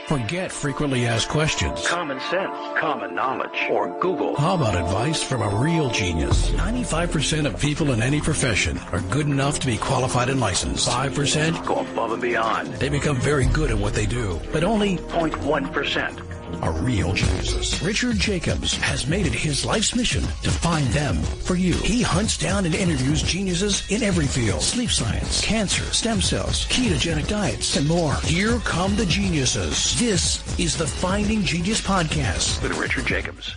Forget frequently asked questions. Common sense, common knowledge, or Google. How about advice from a real genius? 95% of people in any profession are good enough to be qualified and licensed. 5% go above and beyond. They become very good at what they do, but only 0.1% are real geniuses. Richard Jacobs has made it his life's mission to find them for you. He hunts down and interviews geniuses in every field: sleep science, cancer, stem cells, ketogenic diets, and more. Here come the geniuses. This is the Finding Genius Podcast with Richard Jacobs.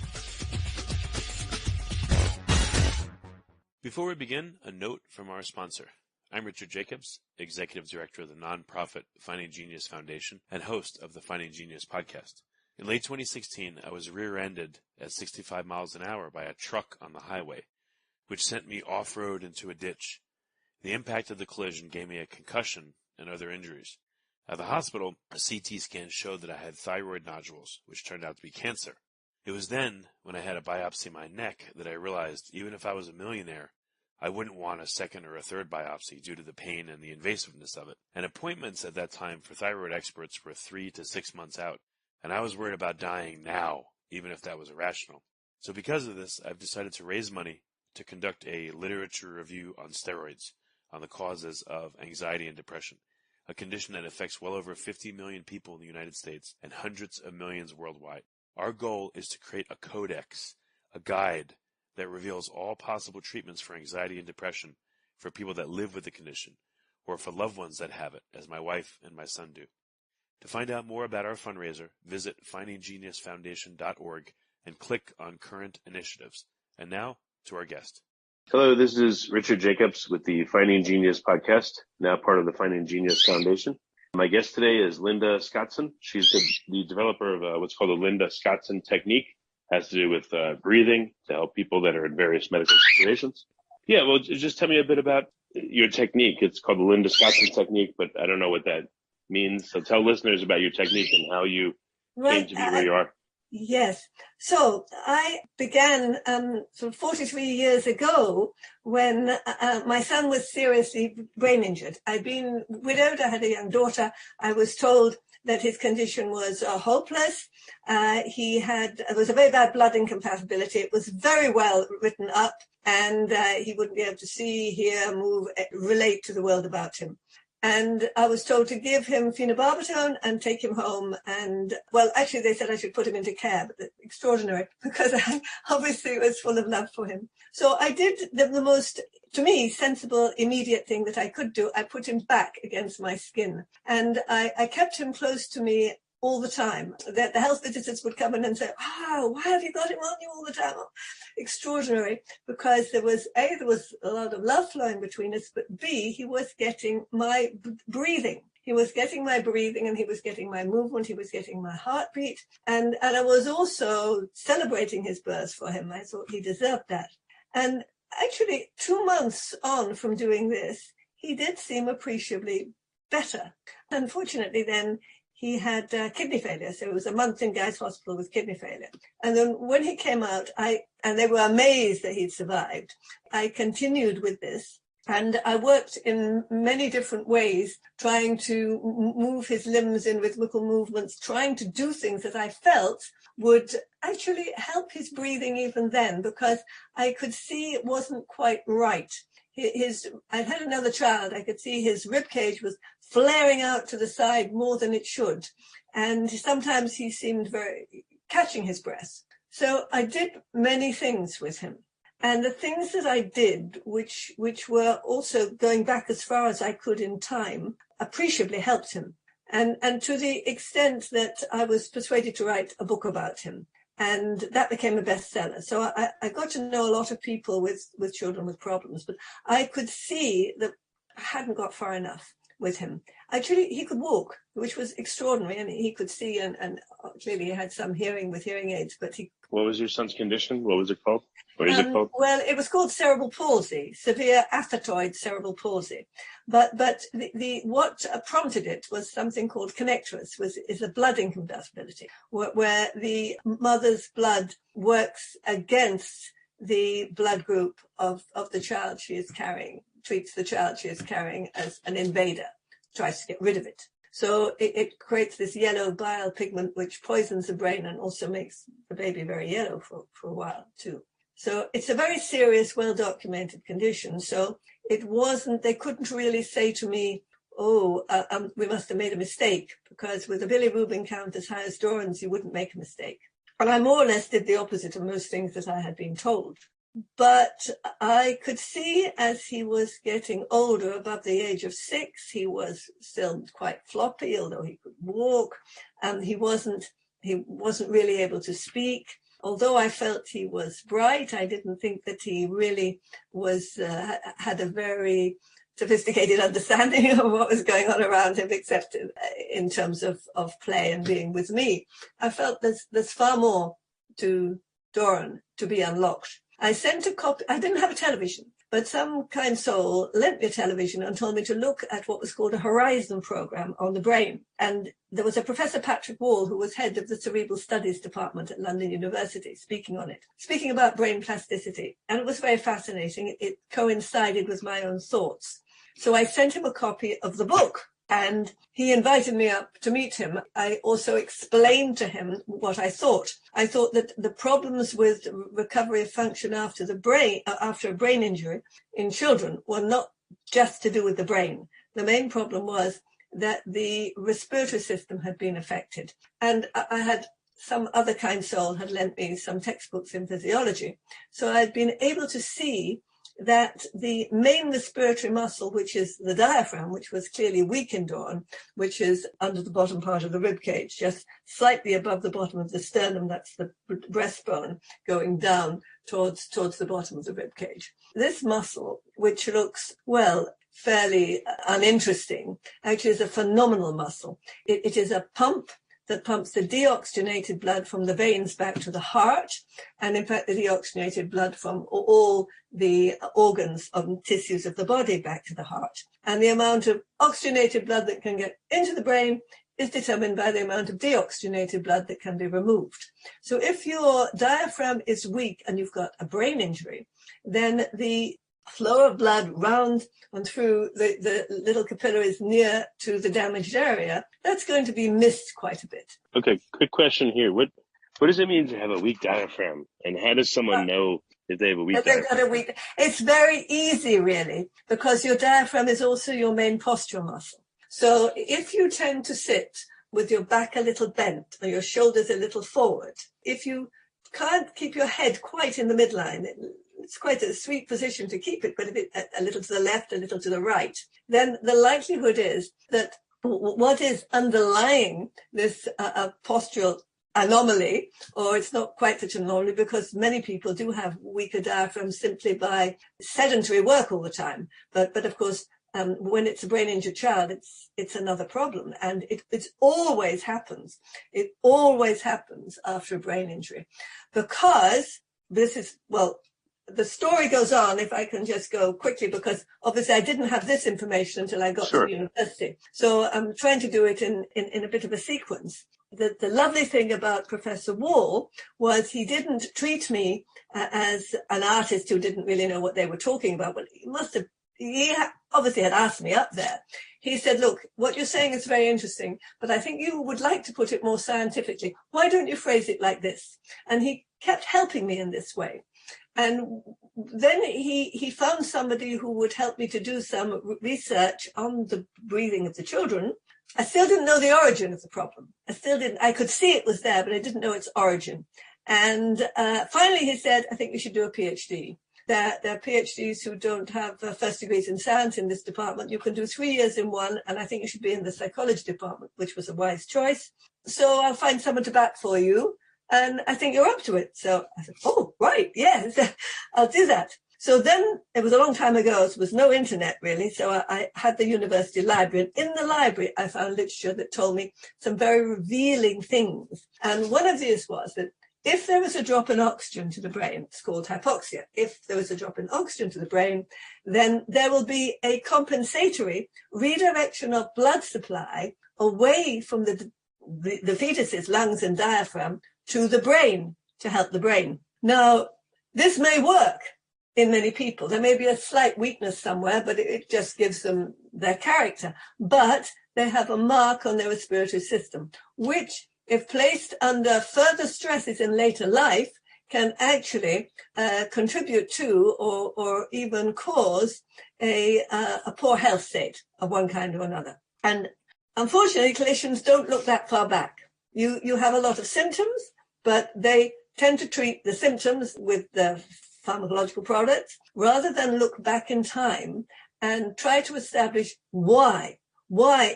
Before we begin, a note from our sponsor. I'm Richard Jacobs, Executive Director of the nonprofit Finding Genius Foundation and host of the Finding Genius Podcast. In late 2016, I was rear-ended at 65 miles an hour by a truck on the highway, which sent me off-road into a ditch. The impact of the collision gave me a concussion and other injuries. At the hospital, a CT scan showed that I had thyroid nodules, which turned out to be cancer. It was then, when I had a biopsy of my neck, that I realized even if I was a millionaire, I wouldn't want a second or a third biopsy due to the pain and the invasiveness of it. And appointments at that time for thyroid experts were 3 to 6 months out. And I was worried about dying now, even if that was irrational. So because of this, I've decided to raise money to conduct a literature review on steroids, on the causes of anxiety and depression, a condition that affects well over 50 million people in the United States and hundreds of millions worldwide. Our goal is to create a codex, a guide that reveals all possible treatments for anxiety and depression for people that live with the condition, or for loved ones that have it, as my wife and my son do. To find out more about our fundraiser, visit findinggeniusfoundation.org and click on current initiatives. And now to our guest. Hello, this is Richard Jacobs with the Finding Genius podcast, now part of the Finding Genius Foundation. My guest today is Linda Scotson. She's the developer of what's called the Linda Scotson technique. It has to do with breathing to help people that are in various medical situations. Yeah, well, just tell me a bit about your technique. It's called the Linda Scotson technique, but I don't know what that means. So tell listeners about your technique and how you came to be where you are. Yes. So I began 43 years ago when my son was seriously brain injured. I'd been widowed. I had a young daughter. I was told that his condition was hopeless. There was a very bad blood incompatibility. It was very well written up, and he wouldn't be able to see, hear, move, relate to the world about him. And I was told to give him phenobarbital and take him home. And, well, actually, they said I should put him into care, but extraordinary, because I obviously was full of love for him. So I did the most, to me, sensible, immediate thing that I could do. I put him back against my skin. And I kept him close to me all the time. The health visitors would come in and say, why have you got him on you all the time? Extraordinary, because there was a lot of love flowing between us, but B, he was getting my breathing. He was getting my breathing, and he was getting my movement. He was getting my heartbeat. And I was also celebrating his birth for him. I thought he deserved that. And actually, 2 months on from doing this, he did seem appreciably better. Unfortunately, then, he had kidney failure, so it was a month in Guy's Hospital with kidney failure. And then when he came out, and they were amazed that he'd survived, I continued with this. And I worked in many different ways, trying to move his limbs in rhythmical movements, trying to do things that I felt would actually help his breathing even then, because I could see it wasn't quite right. I had another child. I could see his rib cage was flaring out to the side more than it should. And sometimes he seemed very catching his breath. So I did many things with him. And the things that I did, which were also going back as far as I could in time, appreciably helped him. And to the extent that I was persuaded to write a book about him. And that became a bestseller. So I got to know a lot of people with children with problems, but I could see that I hadn't got far enough with him. Actually, he could walk, which was extraordinary, and he could see, and clearly he had some hearing with hearing aids, but he... What was your son's condition? What was it called? What is it called? Well, it was called cerebral palsy, severe athetoid cerebral palsy. But what prompted it was something called connectors, is a blood incompatibility, where the mother's blood works against the blood group of the child she is carrying, treats the child she is carrying as an invader, tries to get rid of it. So it creates this yellow bile pigment, which poisons the brain and also makes the baby very yellow for a while too. So it's a very serious, well-documented condition. So they couldn't really say to me, we must have made a mistake, because with a bilirubin count as high as Doran's, you wouldn't make a mistake. And I more or less did the opposite of most things that I had been told. But I could see as he was getting older, above the age of 6, he was still quite floppy, although he could walk. He wasn't really able to speak. Although I felt he was bright, I didn't think that he really had a very sophisticated understanding of what was going on around him, except in terms of play and being with me. I felt there's far more to Doran to be unlocked. I sent a copy. I didn't have a television, but some kind soul lent me a television and told me to look at what was called a Horizon program on the brain. And there was a Professor Patrick Wall, who was head of the Cerebral Studies Department at London University, speaking about brain plasticity. And it was very fascinating. It coincided with my own thoughts. So I sent him a copy of the book, and he invited me up to meet him. I also explained to him what I thought. I thought that the problems with recovery of function after a brain injury in children were not just to do with the brain. The main problem was that the respiratory system had been affected. And I had some other kind soul had lent me some textbooks in physiology. So I'd been able to see that the main respiratory muscle, which is the diaphragm, which was clearly weak in Dawn, which is under the bottom part of the rib cage, just slightly above the bottom of the sternum, that's the breastbone, going down towards the bottom of the rib cage. This muscle, which looks, fairly uninteresting, actually is a phenomenal muscle. It is a pump that pumps the deoxygenated blood from the veins back to the heart, and in fact the deoxygenated blood from all the organs and tissues of the body back to the heart. And the amount of oxygenated blood that can get into the brain is determined by the amount of deoxygenated blood that can be removed. So if your diaphragm is weak and you've got a brain injury, then the flow of blood round and through the little capillaries near to the damaged area, that's going to be missed quite a bit. Okay, quick question here. What does it mean to have a weak diaphragm? And how does someone know if they have a weak diaphragm? It's very easy, really, because your diaphragm is also your main postural muscle. So if you tend to sit with your back a little bent or your shoulders a little forward, if you can't keep your head quite in the midline, it's quite a sweet position to keep it, but a little to the left, a little to the right, then the likelihood is that what is underlying this postural anomaly, or it's not quite such an anomaly, because many people do have weaker diaphragms simply by sedentary work all the time. But of course, when it's a brain injured child, it's another problem, and it always happens. It always happens after a brain injury, because this is, the story goes on, if I can just go quickly, because obviously I didn't have this information until I got to university. So I'm trying to do it in a bit of a sequence. The lovely thing about Professor Wall was he didn't treat me as an artist who didn't really know what they were talking about. Well, he obviously had asked me up there. He said, look, what you're saying is very interesting, but I think you would like to put it more scientifically. Why don't you phrase it like this? And he kept helping me in this way. And then he found somebody who would help me to do some research on the breathing of the children. I still didn't know the origin of the problem. I could see it was there, but I didn't know its origin. And finally he said, I think you should do a PhD. There are PhDs who don't have first degrees in science in this department. You can do 3 years in one, and I think you should be in the psychology department, which was a wise choice. So I'll find someone to back for you. And I think you're up to it. So I said, oh, right, yes, I'll do that. So then it was a long time ago. There was no internet, really. So I had the university library. And in the library, I found literature that told me some very revealing things. And one of these was that if there was a drop in oxygen to the brain, it's called hypoxia. If there was a drop in oxygen to the brain, then there will be a compensatory redirection of blood supply away from the fetus's lungs and diaphragm to the brain, to help the brain. Now, this may work in many people. There may be a slight weakness somewhere, but it just gives them their character. But they have a mark on their respiratory system, which, if placed under further stresses in later life, can actually contribute to or even cause a poor health state of one kind or another. And unfortunately, clinicians don't look that far back. You have a lot of symptoms, but they tend to treat the symptoms with the pharmacological products rather than look back in time and try to establish why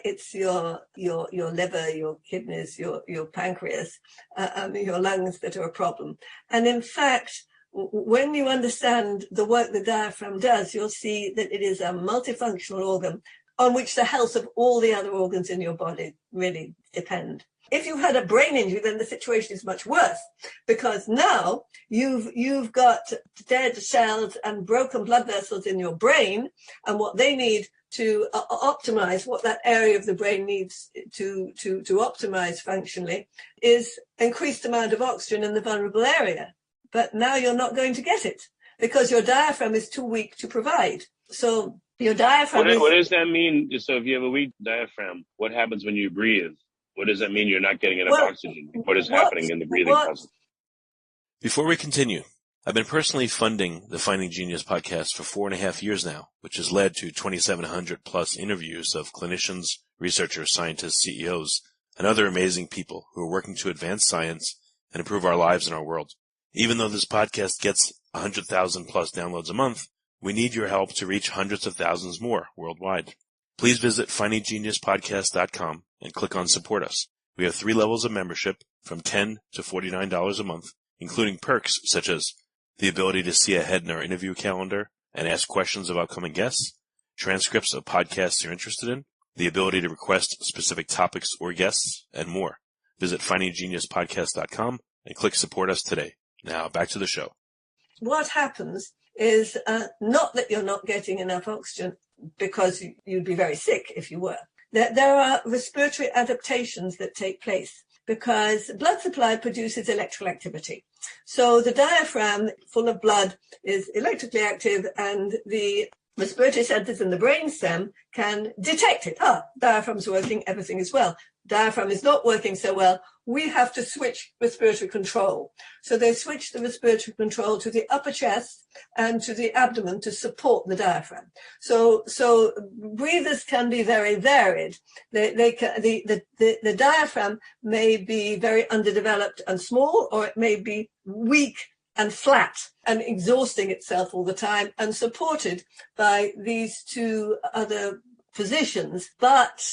it's your liver, your kidneys, your pancreas, your lungs that are a problem. And in fact, when you understand the work the diaphragm does, you'll see that it is a multifunctional organ on which the health of all the other organs in your body really depend. If you had a brain injury, then the situation is much worse, because now you've got dead cells and broken blood vessels in your brain, and what they need to optimize, what that area of the brain needs to optimize functionally, is increased amount of oxygen in the vulnerable area. But now you're not going to get it because your diaphragm is too weak to provide. So your diaphragm What does that mean? So if you have a weak diaphragm, what happens when you breathe? What does that mean? You're not getting enough oxygen? What is happening in the breathing process? Before we continue, I've been personally funding the Finding Genius podcast for 4.5 years now, which has led to 2,700 plus interviews of clinicians, researchers, scientists, CEOs, and other amazing people who are working to advance science and improve our lives and our world. Even though this podcast gets 100,000 plus downloads a month, we need your help to reach hundreds of thousands more worldwide. Please visit findinggeniuspodcast.com and click on Support Us. We have 3 levels of membership from $10 to $49 a month, including perks such as the ability to see ahead in our interview calendar and ask questions of upcoming guests, transcripts of podcasts you're interested in, the ability to request specific topics or guests, and more. Visit findinggeniuspodcast.com and click Support Us today. Now, back to the show. What happens is not that you're not getting enough oxygen, because you'd be very sick if you were. There are respiratory adaptations that take place because blood supply produces electrical activity. So the diaphragm, full of blood, is electrically active, and the respiratory centers in the brainstem can detect it. Diaphragm's working, everything is well. Diaphragm is not working so well. We have to switch respiratory control. So they switch the respiratory control to the upper chest and to the abdomen to support the diaphragm. So breathers can be very varied. The diaphragm may be very underdeveloped and small, or it may be weak and flat and exhausting itself all the time and supported by these 2 other positions. But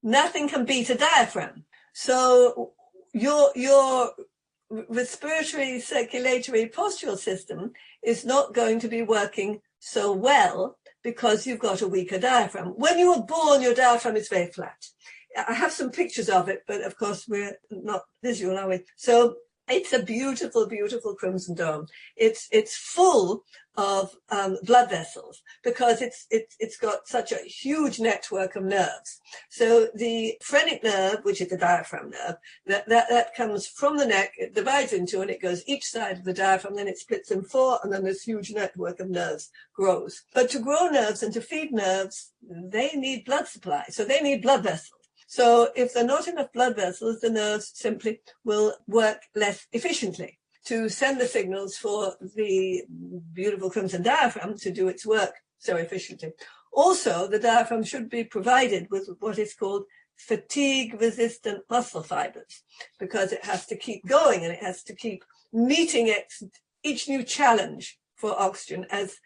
nothing can beat a diaphragm. So your respiratory, circulatory, postural system is not going to be working so well because you've got a weaker diaphragm. When you were born, your diaphragm is very flat. I have some pictures of it, but of course we're not visual, are we? So it's a beautiful, beautiful crimson dome. It's full of blood vessels because it's got such a huge network of nerves. So the phrenic nerve, which is the diaphragm nerve, that comes from the neck, it divides into, and it goes each side of the diaphragm, then it splits in 4, and then this huge network of nerves grows. But to grow nerves and to feed nerves, they need blood supply. So they need blood vessels. So if there are not enough blood vessels, the nerves simply will work less efficiently to send the signals for the beautiful crimson diaphragm to do its work so efficiently. Also, the diaphragm should be provided with what is called fatigue-resistant muscle fibers, because it has to keep going and it has to keep meeting each new challenge for oxygen as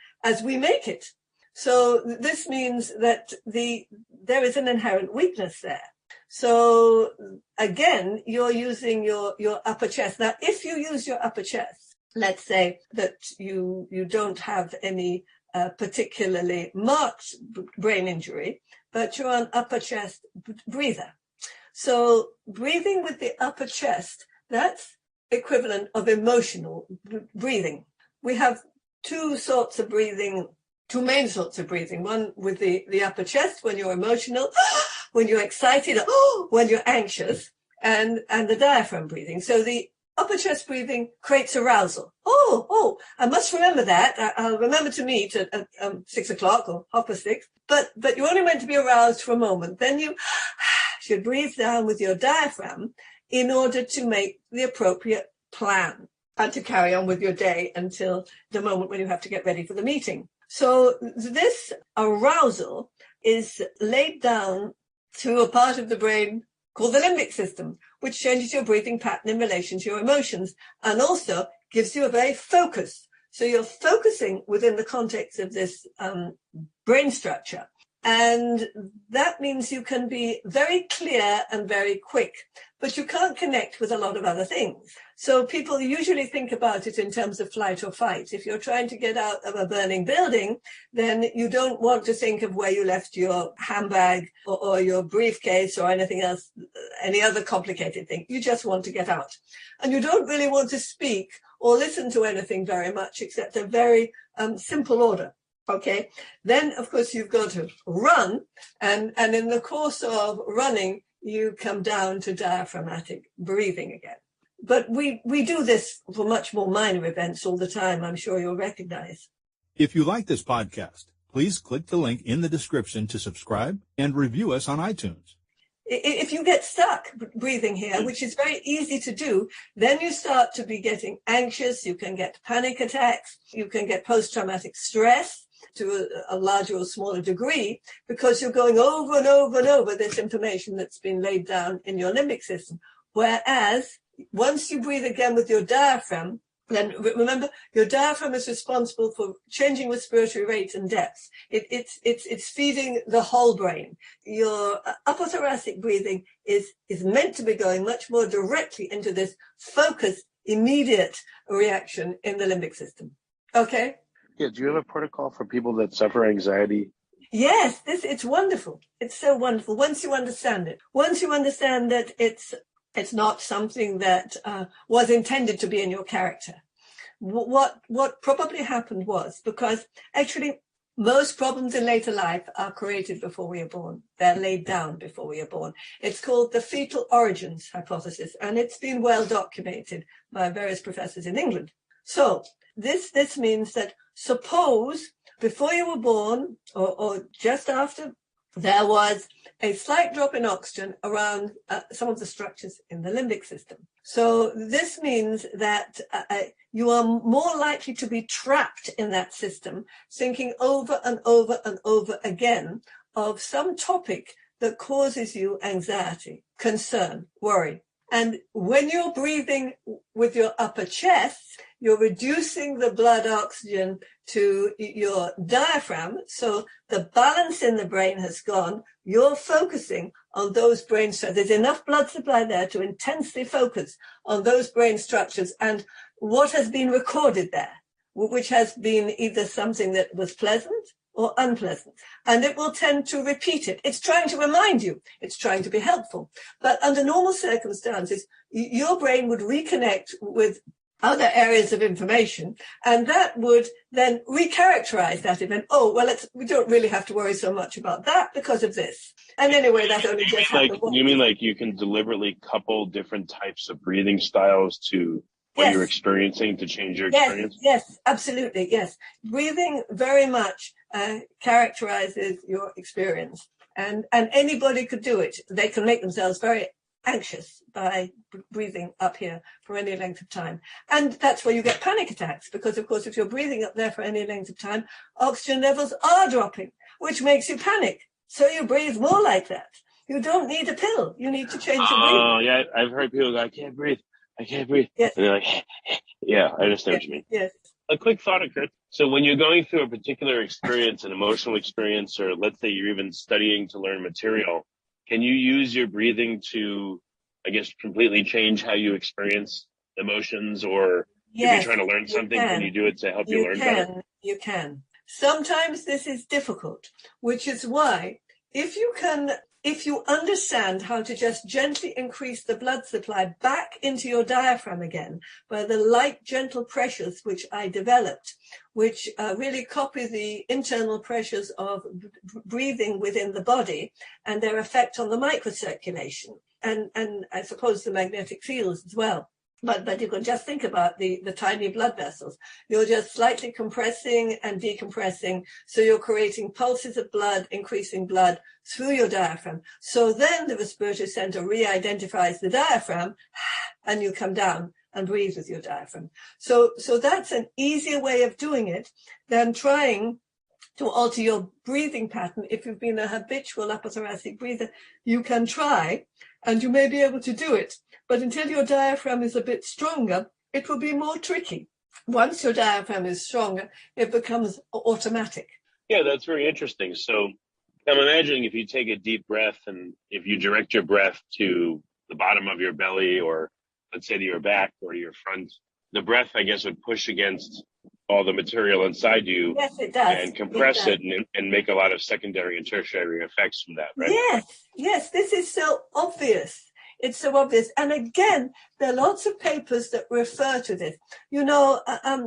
we make it. So this means that there is an inherent weakness there. So again, you're using your upper chest. Now, if you use your upper chest, let's say that you don't have any particularly marked brain injury, but you're an upper chest breather. So breathing with the upper chest, that's equivalent of emotional breathing. We have 2 sorts of breathing, 2 main sorts of breathing. One with the upper chest when you're emotional, when you're excited, when you're anxious, and the diaphragm breathing. So the upper chest breathing creates arousal. Oh, I must remember that. I'll remember to meet at 6 o'clock or 6:30. But you're only meant to be aroused for a moment. Then you should breathe down with your diaphragm in order to make the appropriate plan and to carry on with your day until the moment when you have to get ready for the meeting. So this arousal is laid down through a part of the brain called the limbic system, which changes your breathing pattern in relation to your emotions and also gives you a very focus. So you're focusing within the context of this brain structure. And that means you can be very clear and very quick, but you can't connect with a lot of other things. So people usually think about it in terms of flight or fight. If you're trying to get out of a burning building, then you don't want to think of where you left your handbag or your briefcase or anything else, any other complicated thing. You just want to get out. And you don't really want to speak or listen to anything very much except a very simple order. Okay, then of course you've got to run, and in the course of running, you come down to diaphragmatic breathing again. But we do this for much more minor events all the time, I'm sure you'll recognize. If you like this podcast, please click the link in the description to subscribe and review us on iTunes. If you get stuck breathing here, which is very easy to do, then you start to be getting anxious, you can get panic attacks, you can get post-traumatic stress to a larger or smaller degree, because you're going over and over and over this information that's been laid down in your limbic system. Whereas once you breathe again with your diaphragm, then remember, your diaphragm is responsible for changing respiratory rate and depth. It's feeding the whole brain. Your upper thoracic breathing is meant to be going much more directly into this focused, immediate reaction in the limbic system. Okay? Yeah, do you have a protocol for people that suffer anxiety? Yes, it's wonderful. It's so wonderful. Once you understand it, once you understand that it's not something that was intended to be in your character. What probably happened was, because actually most problems in later life are created before we are born. They're laid down before we are born. It's called the fetal origins hypothesis, and it's been well documented by various professors in England. So this means that suppose before you were born or just after, there was a slight drop in oxygen around some of the structures in the limbic system. So this means that you are more likely to be trapped in that system, thinking over and over and over again of some topic that causes you anxiety, concern, worry. And when you're breathing with your upper chest, you're reducing the blood oxygen to your diaphragm. So the balance in the brain has gone. You're focusing on those brain structures. There's enough blood supply there to intensely focus on those brain structures and what has been recorded there, which has been either something that was pleasant or unpleasant, and it will tend to repeat it. It's trying to remind you. It's trying to be helpful. But under normal circumstances, your brain would reconnect with other areas of information, and that would then recharacterize that event. Oh, well, we don't really have to worry so much about that because of this. And anyway, that only just happened. You mean like you can deliberately couple different types of breathing styles to what you're experiencing to change your experience? Yes, absolutely, yes. Breathing very much characterizes your experience, and anybody could do it. They can make themselves very anxious by breathing up here for any length of time. And that's where you get panic attacks, because, of course, if you're breathing up there for any length of time, oxygen levels are dropping, which makes you panic. So you breathe more like that. You don't need a pill. You need to change your breathing. Oh, yeah, I've heard people go, I can't breathe. Yes. And they're like, yeah, I understand what you mean. Yes. A quick thought occurred. So when you're going through a particular experience, an emotional experience, or let's say you're even studying to learn material, can you use your breathing to, I guess, completely change how you experience emotions? Or if you're trying to learn something, can you do it to help you learn better? You can. Sometimes this is difficult, which is why if you understand how to just gently increase the blood supply back into your diaphragm again by the light, gentle pressures which I developed, which really copy the internal pressures of breathing within the body and their effect on the microcirculation and I suppose the magnetic fields as well. But you can just think about the tiny blood vessels. You're just slightly compressing and decompressing. So you're creating pulses of blood, increasing blood through your diaphragm. So then the respiratory center re-identifies the diaphragm and you come down and breathe with your diaphragm. So that's an easier way of doing it than trying to alter your breathing pattern. If you've been a habitual upper thoracic breather, you can try and you may be able to do it. But until your diaphragm is a bit stronger, it will be more tricky. Once your diaphragm is stronger, it becomes automatic. Yeah, that's very interesting. So I'm imagining if you take a deep breath and if you direct your breath to the bottom of your belly or let's say to your back or your front, the breath, I guess, would push against all the material inside you. Yes, it does. And compress it and make a lot of secondary and tertiary effects from that, right? Yes, this is so obvious. It's so obvious. And again, there are lots of papers that refer to this. You know,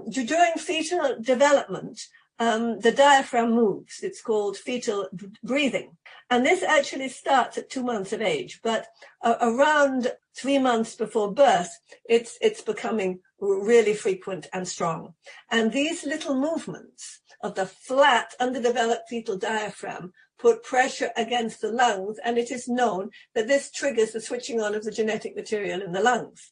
during fetal development, the diaphragm moves. It's called fetal breathing. And this actually starts at 2 months of age. But around 3 months before birth, it's becoming really frequent and strong. And these little movements of the flat, underdeveloped fetal diaphragm put pressure against the lungs, and it is known that this triggers the switching on of the genetic material in the lungs.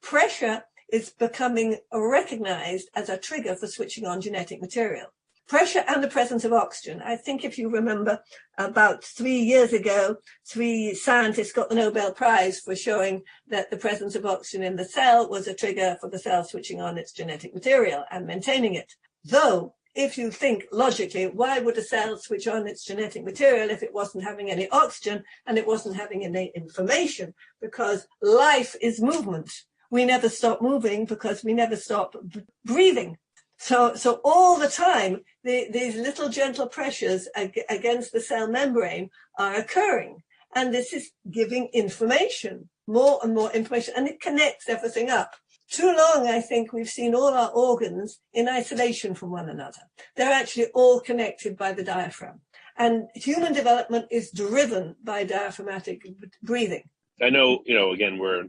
Pressure is becoming recognized as a trigger for switching on genetic material. Pressure and the presence of oxygen. I think if you remember, about 3 years ago, 3 scientists got the Nobel Prize for showing that the presence of oxygen in the cell was a trigger for the cell switching on its genetic material and maintaining it. Though, if you think logically, why would a cell switch on its genetic material if it wasn't having any oxygen and it wasn't having any information? Because life is movement. We never stop moving because we never stop breathing. So all the time, these little gentle pressures against the cell membrane are occurring. And this is giving information, more and more information, and it connects everything up. Too long, I think, we've seen all our organs in isolation from one another. They're actually all connected by the diaphragm. And human development is driven by diaphragmatic breathing. I know, again, we're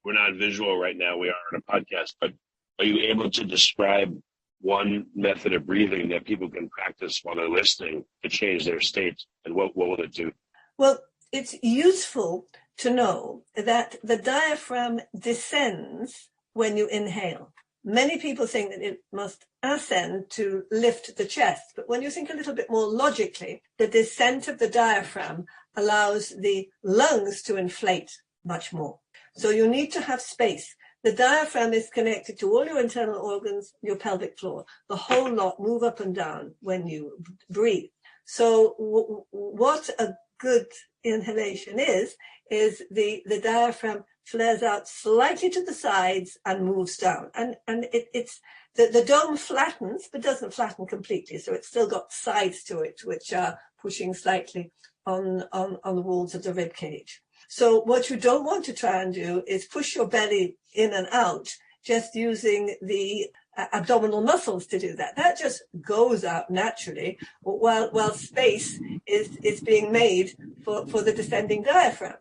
not visual right now. We are on a podcast, but are you able to describe one method of breathing that people can practice while they're listening to change their state? And what will it do? Well, it's useful to know that the diaphragm descends when you inhale. Many people think that it must ascend to lift the chest, but when you think a little bit more logically, the descent of the diaphragm allows the lungs to inflate much more. So you need to have space. The diaphragm is connected to all your internal organs, your pelvic floor. The whole lot move up and down when you breathe. So what a good inhalation is the diaphragm flares out slightly to the sides and moves down. And it's the dome flattens, but doesn't flatten completely. So it's still got sides to it, which are pushing slightly on the walls of the rib cage. So what you don't want to try and do is push your belly in and out, just using the abdominal muscles to do that. That just goes out naturally while space is being made for the descending diaphragm.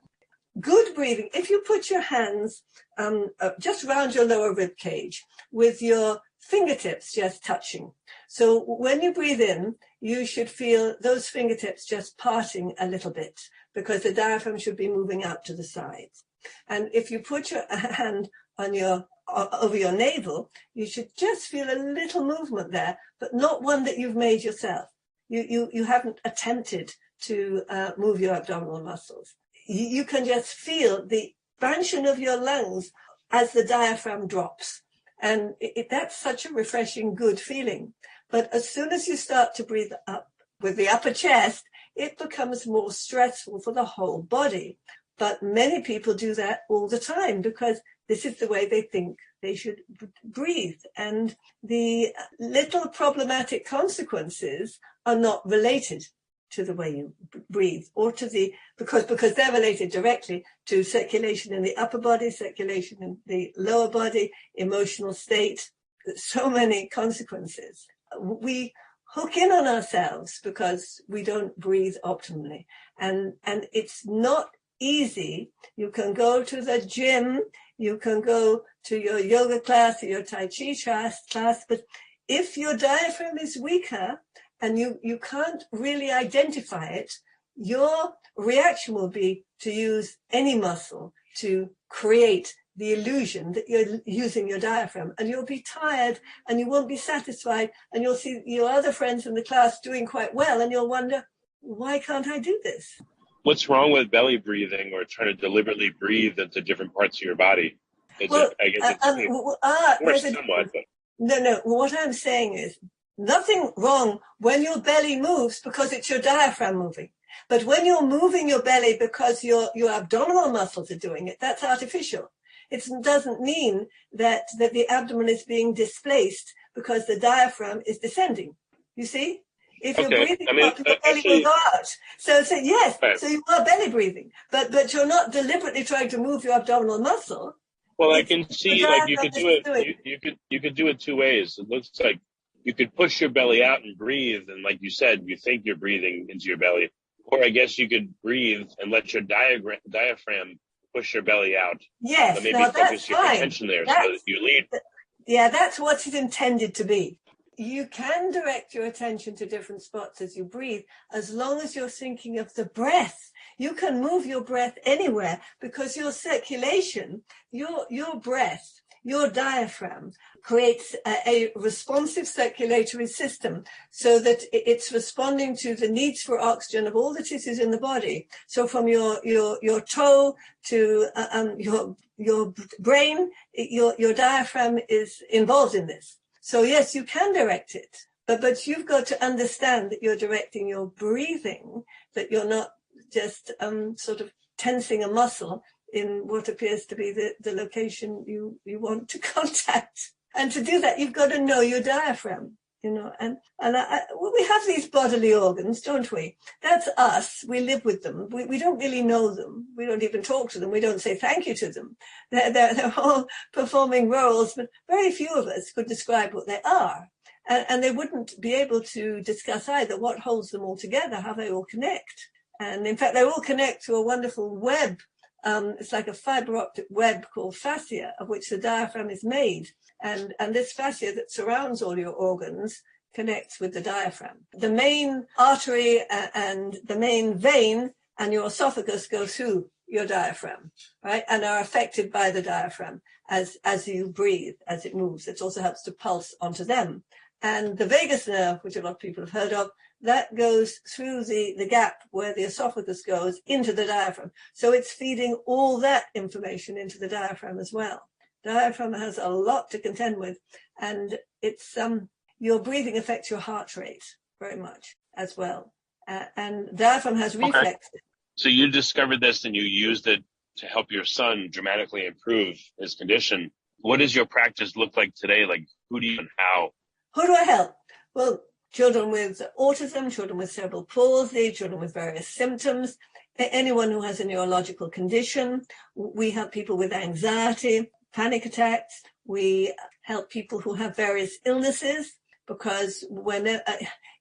Good breathing, if you put your hands just around your lower rib cage with your fingertips just touching. So when you breathe in, you should feel those fingertips just parting a little bit because the diaphragm should be moving out to the sides. And if you put your hand on over your navel, you should just feel a little movement there, but not one that you've made yourself. You haven't attempted to move your abdominal muscles. You can just feel the expansion of your lungs as the diaphragm drops. And that's such a refreshing, good feeling. But as soon as you start to breathe up with the upper chest, it becomes more stressful for the whole body. But many people do that all the time because this is the way they think they should breathe. And the little problematic consequences are not related to the way you breathe or to because they're related directly to circulation in the upper body, circulation in the lower body, emotional state, so many consequences. We hook in on ourselves because we don't breathe optimally. And it's not easy. You can go to the gym You can go to your yoga class or your Tai Chi class, but if your diaphragm is weaker and you can't really identify it, your reaction will be to use any muscle to create the illusion that you're using your diaphragm, and you'll be tired and you won't be satisfied, and you'll see your other friends in the class doing quite well, and you'll wonder, why can't I do this? What's wrong with belly breathing or trying to deliberately breathe into different parts of your body? Somewhat. But. No. What I'm saying is nothing wrong when your belly moves because it's your diaphragm moving. But when you're moving your belly because your abdominal muscles are doing it, that's artificial. It doesn't mean that the abdomen is being displaced because the diaphragm is descending. You see? If you're breathing up, your belly will go out. So yes, right. So you are belly breathing, but you're not deliberately trying to move your abdominal muscle. Well, I can see like you could do it. You could do it two ways. It looks like you could push your belly out and breathe, and like you said, you think you're breathing into your belly. Or I guess you could breathe and let your diaphragm push your belly out. Yes, maybe now focus that's your fine. attention there so that you lead. Yeah, that's what it's intended to be. You can direct your attention to different spots as you breathe, as long as you're thinking of the breath. You can move your breath anywhere because your circulation, your breath, your diaphragm creates a responsive circulatory system so that it's responding to the needs for oxygen of all the tissues in the body. So from your toe to your brain, your diaphragm is involved in this. So yes, you can direct it, but you've got to understand that you're directing your breathing, that you're not just sort of tensing a muscle in what appears to be the location you want to contact. And to do that, you've got to know your diaphragm, and we have these bodily organs, don't we? That's us. We live with them. We don't really know them. We don't even talk to them. We don't say thank you to them. They're all performing roles, but very few of us could describe what they are. And they wouldn't be able to discuss either what holds them all together, how they all connect. And in fact, they all connect to a wonderful web. It's like a fiber optic web called fascia, of which the diaphragm is made. And this fascia that surrounds all your organs connects with the diaphragm. The main artery and the main vein and your esophagus go through your diaphragm, right? And are affected by the diaphragm as you breathe, as it moves. It also helps to pulse onto them. And the vagus nerve, which a lot of people have heard of, that goes through the gap where the esophagus goes into the diaphragm. So it's feeding all that information into the diaphragm as well. Diaphragm has a lot to contend with, and it's your breathing affects your heart rate very much as well. And diaphragm has reflexes. Okay. So you discovered this and you used it to help your son dramatically improve his condition. What does your practice look like today? Like, who do you and how? Who do I help? Well, children with autism, children with cerebral palsy, children with various symptoms, anyone who has a neurological condition. We help people with anxiety, panic attacks. We help people who have various illnesses, because when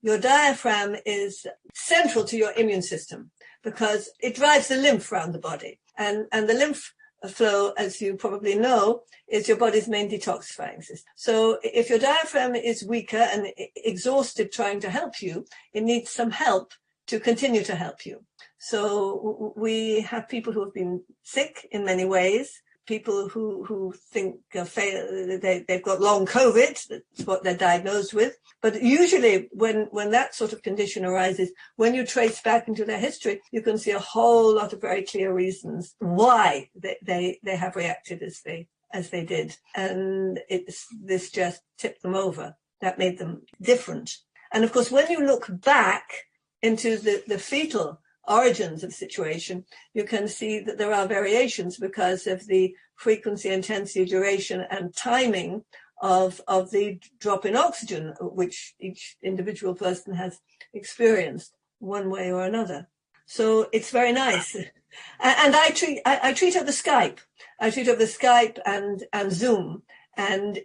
your diaphragm is central to your immune system, because it drives the lymph around the body. And the lymph flow, as you probably know, is your body's main detoxifying system. So if your diaphragm is weaker and exhausted trying to help you, it needs some help to continue to help you. So we have people who have been sick in many ways, people who think they've got long COVID, that's what they're diagnosed with. But usually when that sort of condition arises, when you trace back into their history, you can see a whole lot of very clear reasons why they have reacted as they did. And this just tipped them over. That made them different. And of course, when you look back into the fetal origins of the situation, you can see that there are variations because of the frequency, intensity, duration, and timing of the drop in oxygen, which each individual person has experienced one way or another. So it's very nice. And I treat over Skype. I treat over Skype and Zoom. And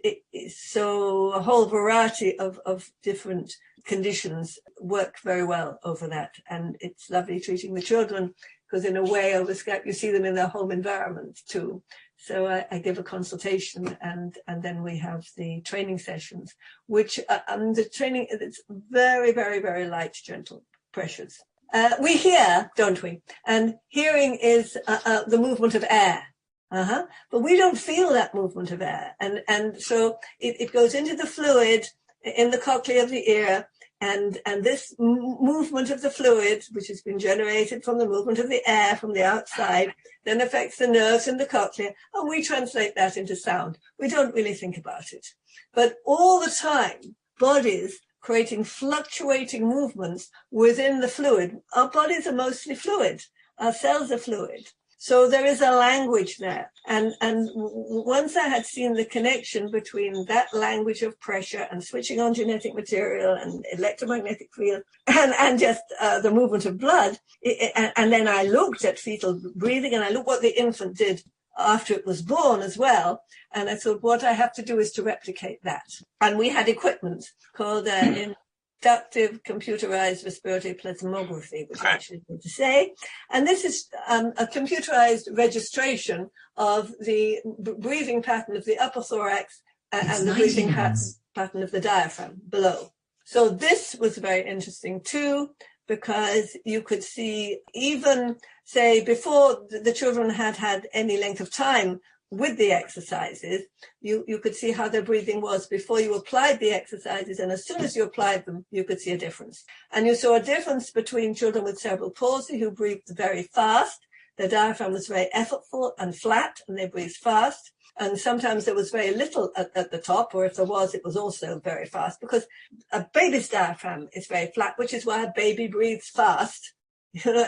so a whole variety of different conditions work very well over that. And it's lovely treating the children because in a way over Skype you see them in their home environment too. So I give a consultation and then we have the training sessions, which the training, it's very, very, very light, gentle pressures. We hear, don't we? And hearing is the movement of air. But we don't feel that movement of air. And so it goes into the fluid in the cochlea of the ear. And this movement of the fluid, which has been generated from the movement of the air from the outside, then affects the nerves in the cochlea, and we translate that into sound. We don't really think about it. But all the time, bodies creating fluctuating movements within the fluid. Our bodies are mostly fluid. Our cells are fluid. So there is a language there. And once I had seen the connection between that language of pressure and switching on genetic material and electromagnetic field and just the movement of blood, and then I looked at fetal breathing and I looked what the infant did after it was born as well. And I thought, what I have to do is to replicate that. And we had equipment called inductive computerized respiratory plethysmography, which I actually need to say. And this is a computerized registration of the breathing pattern of the upper thorax and the breathing pattern of the diaphragm below. So this was very interesting too, because you could see even, say, before the children had any length of time with the exercises, you could see how their breathing was before you applied the exercises, and as soon as you applied them, you could see a difference. And you saw a difference between children with cerebral palsy who breathed very fast. Their diaphragm was very effortful and flat, and they breathed fast. And sometimes there was very little at the top, or if there was, it was also very fast, because a baby's diaphragm is very flat, which is why a baby breathes fast.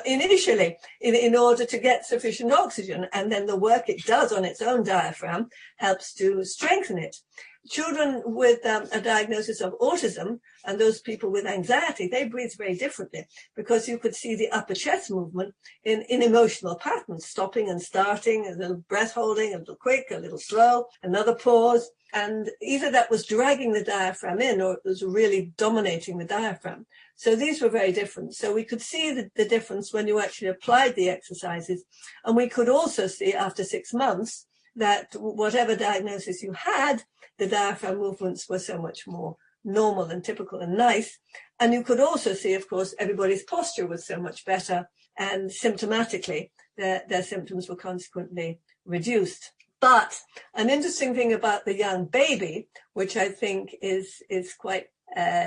Initially, in order to get sufficient oxygen, and then the work it does on its own diaphragm helps to strengthen it. Children with a diagnosis of autism and those people with anxiety, they breathe very differently, because you could see the upper chest movement in emotional patterns, stopping and starting, a little breath holding, a little quick, a little slow, another pause. And either that was dragging the diaphragm in or it was really dominating the diaphragm. So these were very different. So we could see the difference when you actually applied the exercises. And we could also see after 6 months that whatever diagnosis you had, the diaphragm movements were so much more normal and typical and nice. And you could also see, of course, everybody's posture was so much better, and symptomatically their symptoms were consequently reduced. But an interesting thing about the young baby, which I think is quite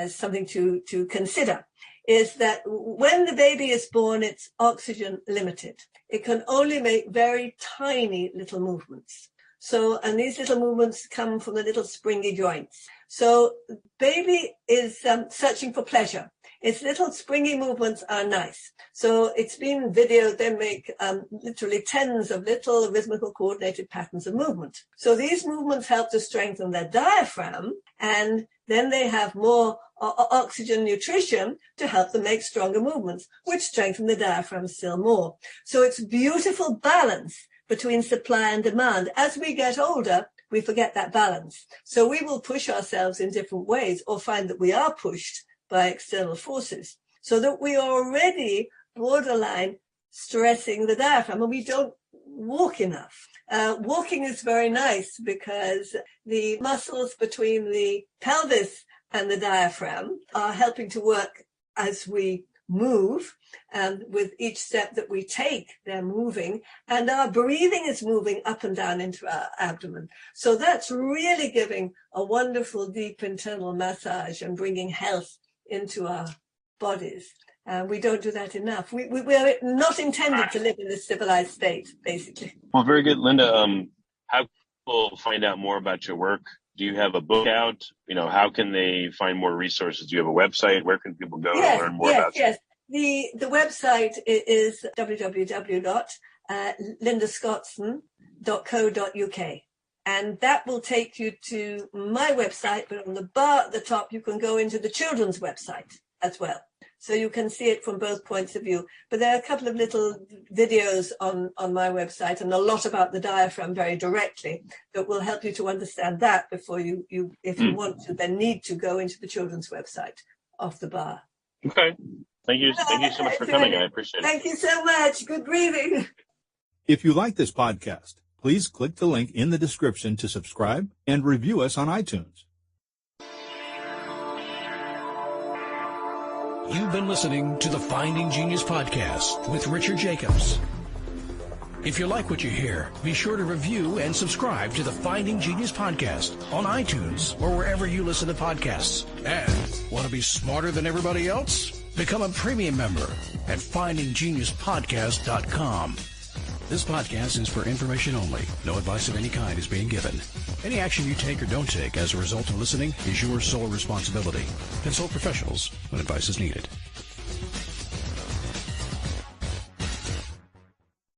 something to consider, is that when the baby is born, it's oxygen limited. It can only make very tiny little movements. So, and these little movements come from the little springy joints. So baby is searching for pleasure. Its little springy movements are nice. So it's been videoed, they make literally tens of little rhythmical coordinated patterns of movement. So these movements help to strengthen their diaphragm, and then they have more oxygen nutrition to help them make stronger movements, which strengthen the diaphragm still more. So it's beautiful balance between supply and demand. As we get older, we forget that balance. So we will push ourselves in different ways, or find that we are pushed by external forces, so that we are already borderline stressing the diaphragm, and we don't walk enough. Walking is very nice because the muscles between the pelvis and the diaphragm are helping to work as we move, and with each step that we take, they're moving, and our breathing is moving up and down into our abdomen. So that's really giving a wonderful deep internal massage and bringing health into our bodies. We don't do that enough. We're not intended to live in this civilized state, basically. Well, very good, Linda. How can people find out more about your work? Do you have a book out? How can they find more resources? Do you have a website? Where can people go to learn more about you? Yes. The website is www.lindascotson.co.uk. And that will take you to my website, but on the bar at the top, you can go into the children's website as well. So you can see it from both points of view. But there are a couple of little videos on my website, and a lot about the diaphragm very directly, that will help you to understand that before you if you want to, then need to go into the children's website. off the bar. Okay. Thank you so much for coming. I appreciate it. Thank you so much. Good breathing. If you like this podcast, please click the link in the description to subscribe and review us on iTunes. You've been listening to the Finding Genius podcast with Richard Jacobs. If you like what you hear, be sure to review and subscribe to the Finding Genius podcast on iTunes or wherever you listen to podcasts. And want to be smarter than everybody else? Become a premium member at findinggeniuspodcast.com. This podcast is for information only. No advice of any kind is being given. Any action you take or don't take as a result of listening is your sole responsibility. Consult professionals when advice is needed.